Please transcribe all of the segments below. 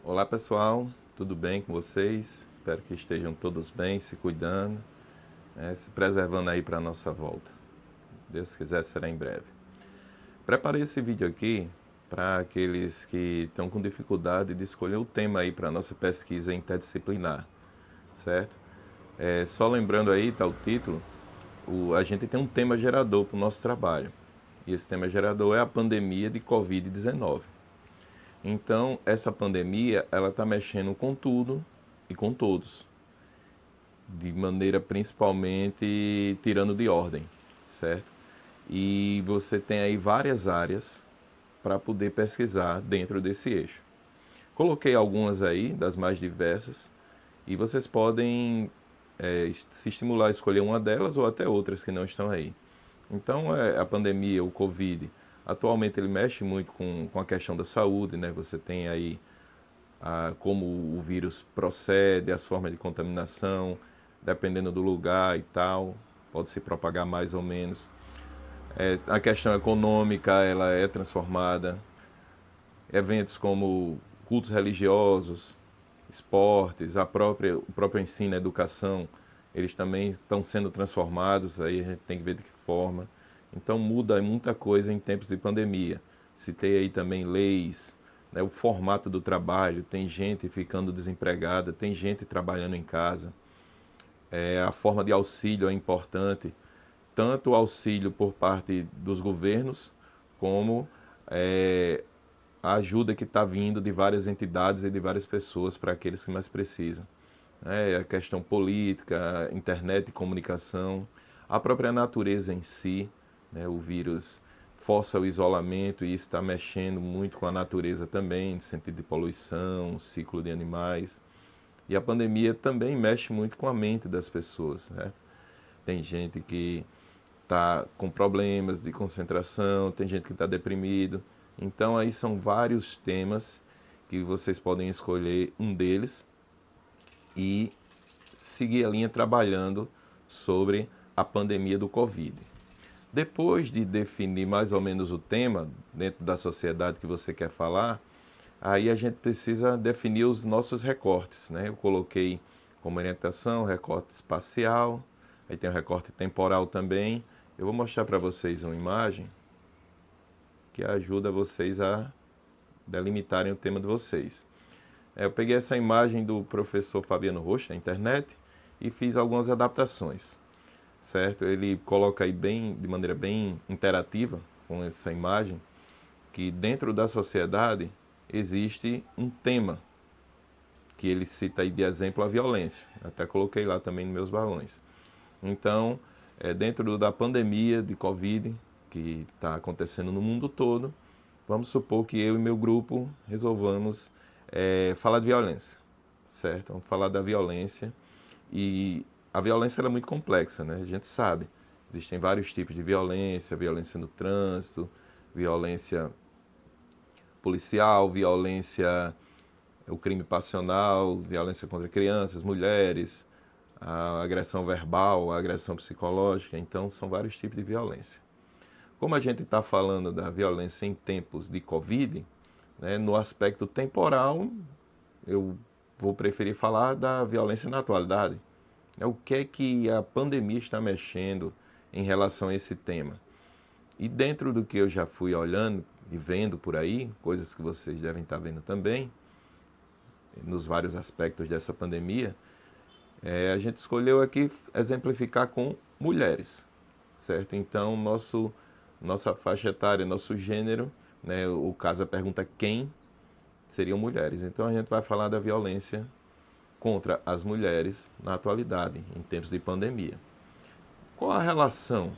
Olá pessoal, tudo bem com vocês? Espero que estejam todos bem, se cuidando, se preservando aí para a nossa volta. Deus quiser, será em breve. Preparei esse vídeo aqui para aqueles que estão com dificuldade de escolher o tema aí para a nossa pesquisa interdisciplinar, certo? Só lembrando aí, tá o título, a gente tem um tema gerador para o nosso trabalho. E esse tema gerador é a pandemia de Covid-19. Então, essa pandemia, ela está mexendo com tudo e com todos, de maneira principalmente tirando de ordem, certo? E você tem aí várias áreas para poder pesquisar dentro desse eixo. Coloquei algumas aí, das mais diversas, e vocês podem se estimular a escolher uma delas ou até outras que não estão aí. Então, a pandemia, o Covid, atualmente ele mexe muito com a questão da saúde, né? Você tem aí como o vírus procede, as formas de contaminação, dependendo do lugar e tal, pode se propagar mais ou menos. A questão econômica, ela é transformada. Eventos como cultos religiosos, esportes, o próprio ensino, a educação, eles também estão sendo transformados, aí a gente tem que ver de que forma. Então muda muita coisa em tempos de pandemia. Citei aí também leis, né, o formato do trabalho, tem gente ficando desempregada, tem gente trabalhando em casa. A forma de auxílio é importante, tanto o auxílio por parte dos governos, como a ajuda que está vindo de várias entidades e de várias pessoas para aqueles que mais precisam. A questão política, internet e comunicação, a própria natureza em si, né? O vírus força o isolamento e isso está mexendo muito com a natureza também, no sentido de poluição, ciclo de animais. E a pandemia também mexe muito com a mente das pessoas, né? Tem gente que está com problemas de concentração, tem gente que está deprimido. Então aí são vários temas que vocês podem escolher um deles e seguir a linha trabalhando sobre a pandemia do Covid. Depois de definir mais ou menos o tema dentro da sociedade que você quer falar, aí a gente precisa definir os nossos recortes, né? Eu coloquei como orientação recorte espacial, aí tem o recorte temporal também. Eu vou mostrar para vocês uma imagem que ajuda vocês a delimitarem o tema de vocês. Eu peguei essa imagem do professor Fabiano Rocha na internet e fiz algumas adaptações, certo? Ele coloca aí de maneira bem interativa com essa imagem que dentro da sociedade existe um tema que ele cita aí de exemplo a violência. Até coloquei lá também nos meus balões. Então, dentro da pandemia de Covid que está acontecendo no mundo todo, vamos supor que eu e meu grupo resolvamos falar de violência, certo? Vamos falar da violência e a violência ela é muito complexa, né? A gente sabe, existem vários tipos de violência, violência no trânsito, violência policial, violência, o crime passional, violência contra crianças, mulheres, a agressão verbal, a agressão psicológica, então são vários tipos de violência. Como a gente está falando da violência em tempos de Covid, né, no aspecto temporal, eu vou preferir falar da violência na atualidade. O que é que a pandemia está mexendo em relação a esse tema? E dentro do que eu já fui olhando e vendo por aí, coisas que vocês devem estar vendo também, nos vários aspectos dessa pandemia, a gente escolheu aqui exemplificar com mulheres, certo? Então, nossa faixa etária, nosso gênero, né, o caso a pergunta quem seriam mulheres. Então, a gente vai falar da violência contra as mulheres na atualidade, em tempos de pandemia. Qual a relação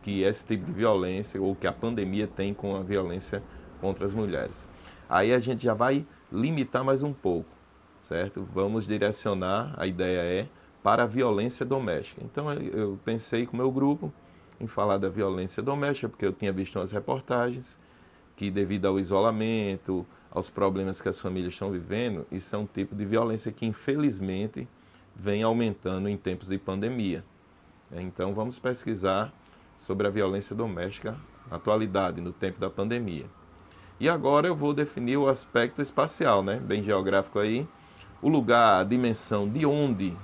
que esse tipo de violência ou que a pandemia tem com a violência contra as mulheres? Aí a gente já vai limitar mais um pouco, certo? Vamos direcionar, a ideia é para a violência doméstica. Então eu pensei com o meu grupo em falar da violência doméstica, porque eu tinha visto umas reportagens que devido ao isolamento, aos problemas que as famílias estão vivendo, isso é um tipo de violência que infelizmente vem aumentando em tempos de pandemia. Então vamos pesquisar sobre a violência doméstica na atualidade, no tempo da pandemia. E agora eu vou definir o aspecto espacial, né? Bem geográfico aí. O lugar, a dimensão de onde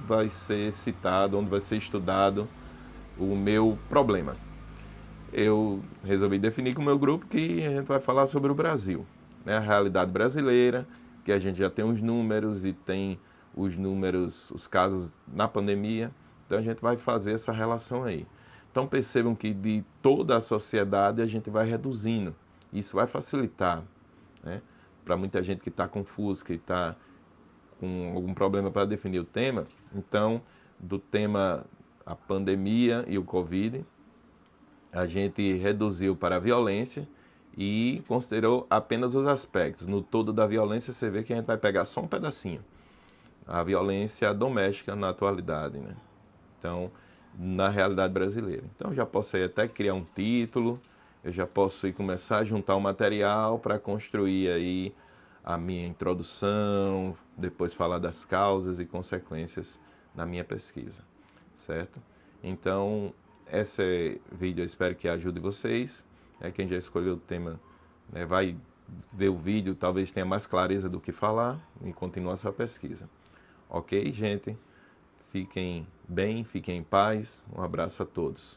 vai ser citado, onde vai ser estudado o meu problema. Eu resolvi definir com o meu grupo que a gente vai falar sobre o Brasil, né? A realidade brasileira, que a gente já tem os números e tem os números, os casos na pandemia, então a gente vai fazer essa relação aí. Então percebam que de toda a sociedade a gente vai reduzindo, isso vai facilitar, né? Para muita gente que está confuso, que está com algum problema para definir o tema, então do tema a pandemia e o Covid, a gente reduziu para a violência e considerou apenas os aspectos. No todo da violência, você vê que a gente vai pegar só um pedacinho. A violência doméstica na atualidade, né? Então, na realidade brasileira. Então, já posso aí até criar um título, eu já posso ir começar a juntar o material para construir aí a minha introdução, depois falar das causas e consequências da minha pesquisa, certo? Então, esse vídeo eu espero que ajude vocês. Quem já escolheu o tema, né, vai ver o vídeo, talvez tenha mais clareza do que falar e continue a sua pesquisa. Ok, gente? Fiquem bem, fiquem em paz. Um abraço a todos.